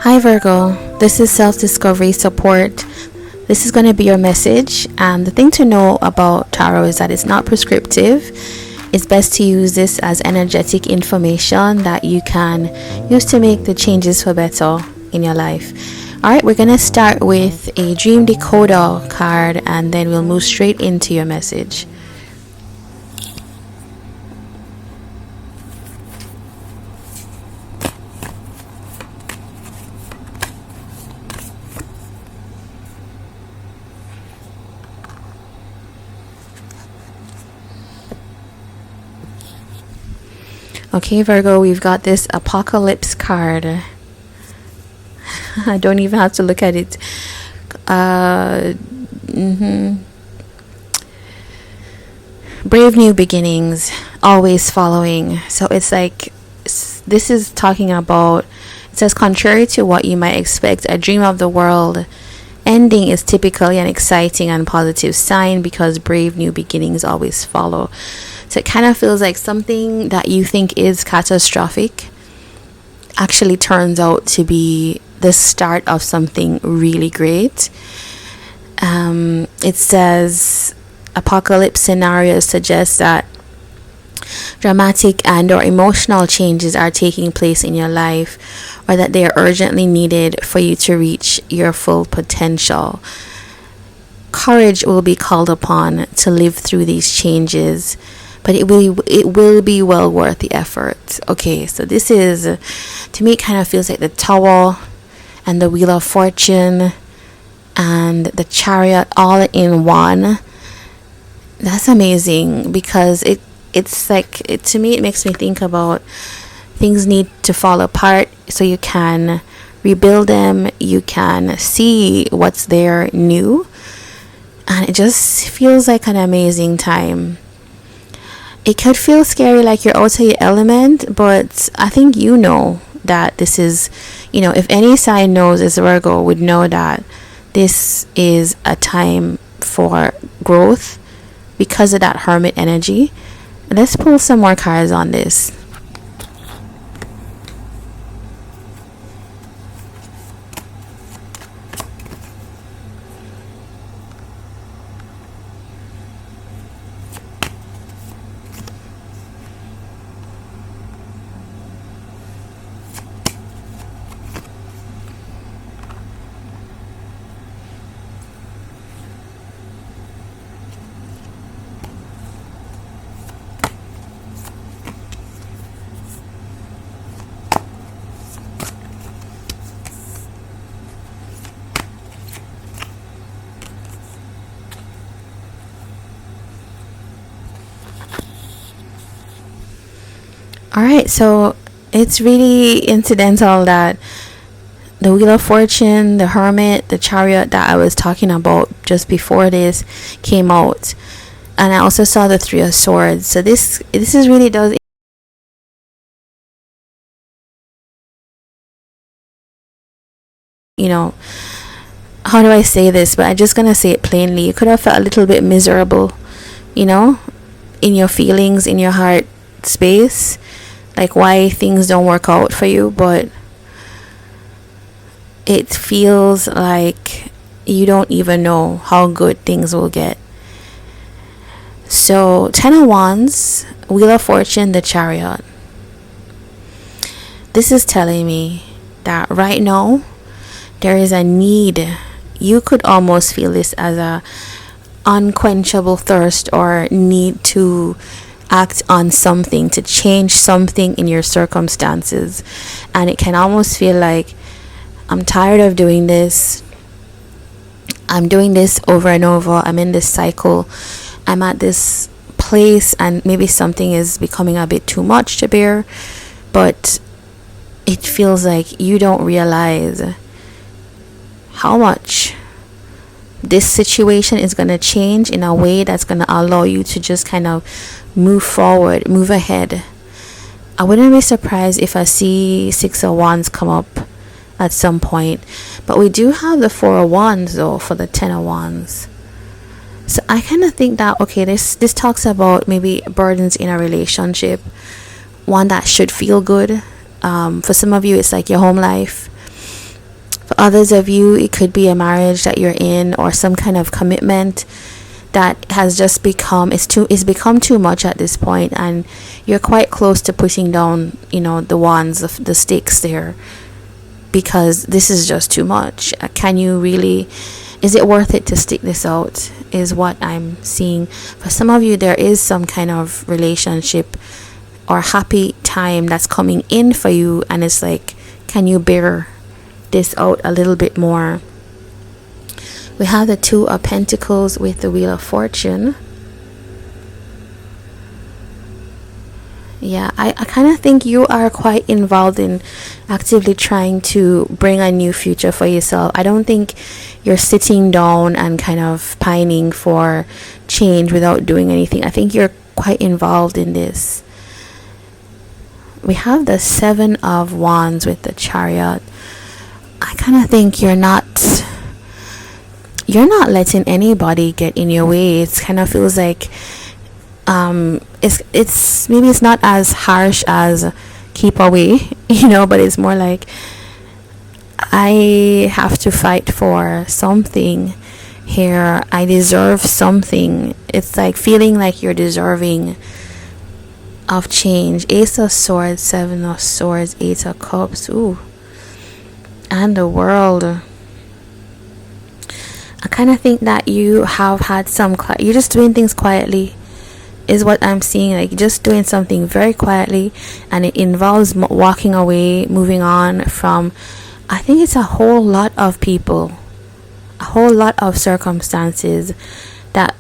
Hi Virgo, this is self-discovery support. This is going to be your message, and the thing to know about tarot is that it's not prescriptive. It's best to use this as energetic information that you can use to make the changes for better in your life. Alright, we're going to start with a dream decoder card, and then we'll move straight into your message. Okay, Virgo, we've got this apocalypse card. I don't even have to look at it. Brave new beginnings, always following. So it's like, this is talking about, it says, contrary to what you might expect, a dream of the world ending is typically an exciting and positive sign because brave new beginnings always follow. So it kind of feels like something that you think is catastrophic actually turns out to be the start of something really great. It says apocalypse scenarios suggest that dramatic and or emotional changes are taking place in your life, or that they are urgently needed for you to reach your full potential. Courage will be called upon to live through these changes, but it will be well worth the effort. Okay, so this is, to me, it kind of feels like the Tower and the Wheel of Fortune and the Chariot all in one. That's amazing, because it's like, to me, it makes me think about things need to fall apart so you can rebuild them, you can see what's there new, and it just feels like an amazing time. It could feel scary, like you're out of your element, but I think you know that this is, if any sign knows, as Virgo would know that this is a time for growth because of that Hermit energy. Let's pull some more cards on this. Alright, so it's really incidental that the Wheel of Fortune, the Hermit, the Chariot that I was talking about just before this came out. And I also saw the Three of Swords. So this is really does, how do I say this? But I'm just going to say it plainly. You could have felt a little bit miserable, in your feelings, in your heart space, like why things don't work out for you, but it feels like you don't even know how good things will get. So 10 of Wands, Wheel of Fortune, the Chariot. This is telling me that right now there is a need. You could almost feel this as a unquenchable thirst or need to act on something, to change something in your circumstances. And it can almost feel like, I'm tired of doing this. I'm doing this over and over. I'm in this cycle. I'm at this place and maybe something is becoming a bit too much to bear. But it feels like you don't realize how much this situation is going to change in a way that's going to allow you to just kind of move forward, move ahead. I wouldn't be surprised if I see Six of Wands come up at some point, but we do have the Four of Wands though for the 10 of Wands. So I kind of think that, okay, this talks about maybe burdens in a relationship, one that should feel good. For some of you it's like your home life, For others of you, it could be a marriage that you're in, or some kind of commitment that has just become it's become too much at this point, and you're quite close to putting down, the wands of the stakes there, because this is just too much. Can you really, is it worth it to stick this out, is what I'm seeing. For some of you, there is some kind of relationship or happy time that's coming in for you, and it's like, can you bear this out a little bit more? We have the Two of Pentacles with the Wheel of Fortune. Yeah, I kind of think you are quite involved in actively trying to bring a new future for yourself. I don't think you're sitting down and kind of pining for change without doing anything. I think you're quite involved in this. We have the Seven of Wands with the Chariot. I kind of think you're not letting anybody get in your way. It kind of feels like it's maybe it's not as harsh as keep away, but it's more like, I have to fight for something here. I deserve something. It's like feeling like you're deserving of change. Ace of Swords, Seven of Swords, Eight of Cups, and the World. I kind of think that you have had you're just doing things quietly, is what I'm seeing. Like, just doing something very quietly, and it involves walking away, moving on from, I think it's a whole lot of people, a whole lot of circumstances that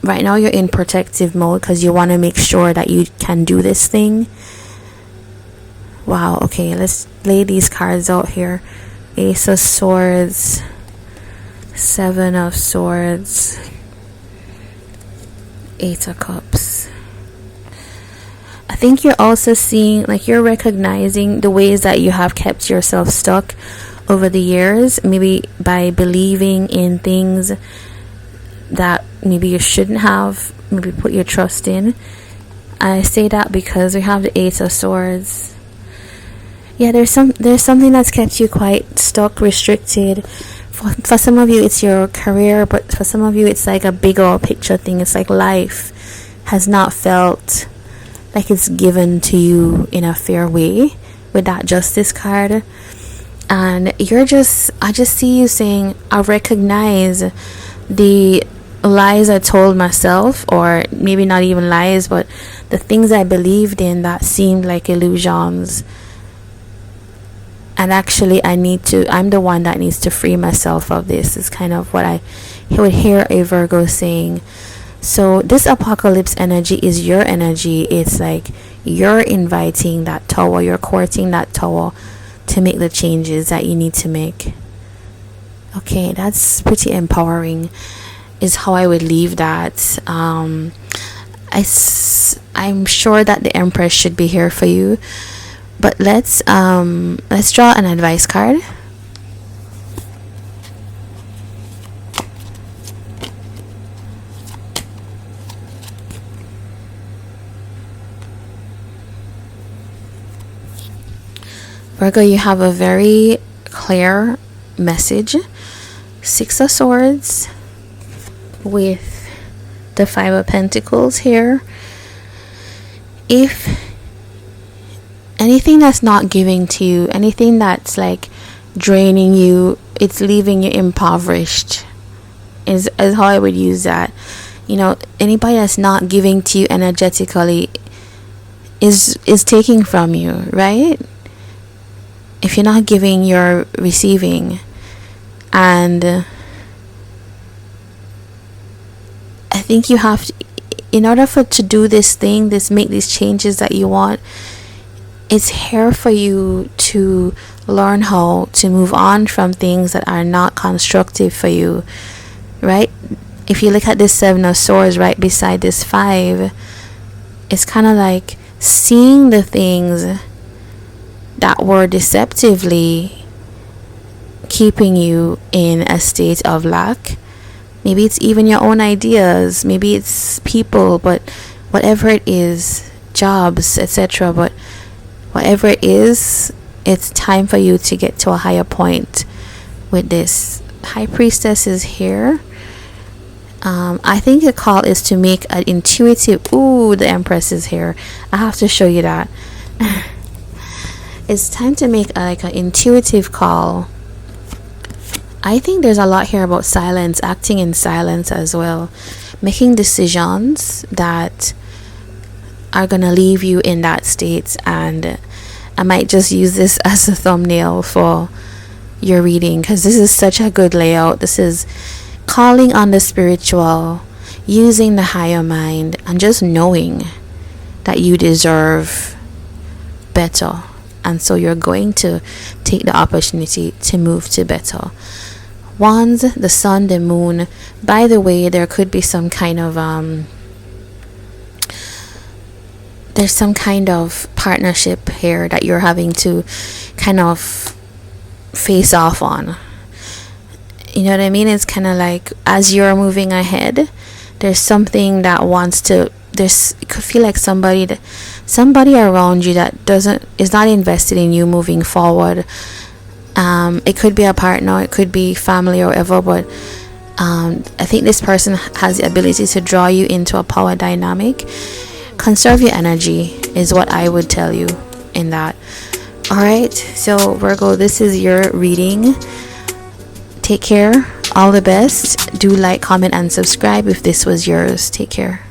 right now you're in protective mode because you want to make sure that you can do this thing. Wow, okay, let's lay these cards out here. Ace of Swords, Seven of Swords, Eight of Cups. I think you're also seeing, like, you're recognizing the ways that you have kept yourself stuck over the years, maybe by believing in things that maybe you shouldn't have maybe put your trust in. I say that because we have the Eight of Swords. Yeah, there's something that's kept you quite stuck, restricted. For some of you, it's your career, but for some of you, it's like a bigger picture thing. It's like life has not felt like it's given to you in a fair way with that Justice card. And I just see you saying, I recognize the lies I told myself, or maybe not even lies, but the things I believed in that seemed like illusions. And actually, I'm the one that needs to free myself of this, is kind of what I would hear a Virgo saying. So this apocalypse energy is your energy. It's like you're inviting that tower, you're courting that tower to make the changes that you need to make. Okay, that's pretty empowering, is how I would leave that. I'm sure that the Empress should be here for you. But let's draw an advice card. Virgo, you have a very clear message. Six of Swords with the Five of Pentacles here. If anything that's not giving to you, anything that's like draining you, it's leaving you impoverished, is how I would use that. Anybody that's not giving to you energetically is taking from you, right? If you're not giving, you're receiving. And I think you have to, in order to do this thing, make these changes that you want, it's here for you to learn how to move on from things that are not constructive for you, right? If you look at this Seven of Swords right beside this Five, it's kind of like seeing the things that were deceptively keeping you in a state of lack. Maybe it's even your own ideas, maybe it's people, but whatever it is, jobs, etc. But whatever it is, it's time for you to get to a higher point, with this. High Priestess is here. I think the call is to make an intuitive. Ooh, the Empress is here. I have to show you that. It's time to make like an intuitive call. I think there's a lot here about silence, acting in silence as well, making decisions that are gonna leave you in that state. And I might just use this as a thumbnail for your reading, because this is such a good layout. This is calling on the spiritual, using the higher mind, and just knowing that you deserve better, and so you're going to take the opportunity to move to better. Wands, the sun, the moon. By the way, there could be some kind of there's some kind of partnership here that you're having to kind of face off on. You know what I mean? It's kind of like as you're moving ahead, there's something that wants to, it could feel like somebody around you that is not invested in you moving forward. It could be a partner, it could be family or whatever, but I think this person has the ability to draw you into a power dynamic. Conserve your energy is what I would tell you in that. Alright, so Virgo, this is your reading. Take care. All the best. Do like, comment, and subscribe if this was yours. Take care.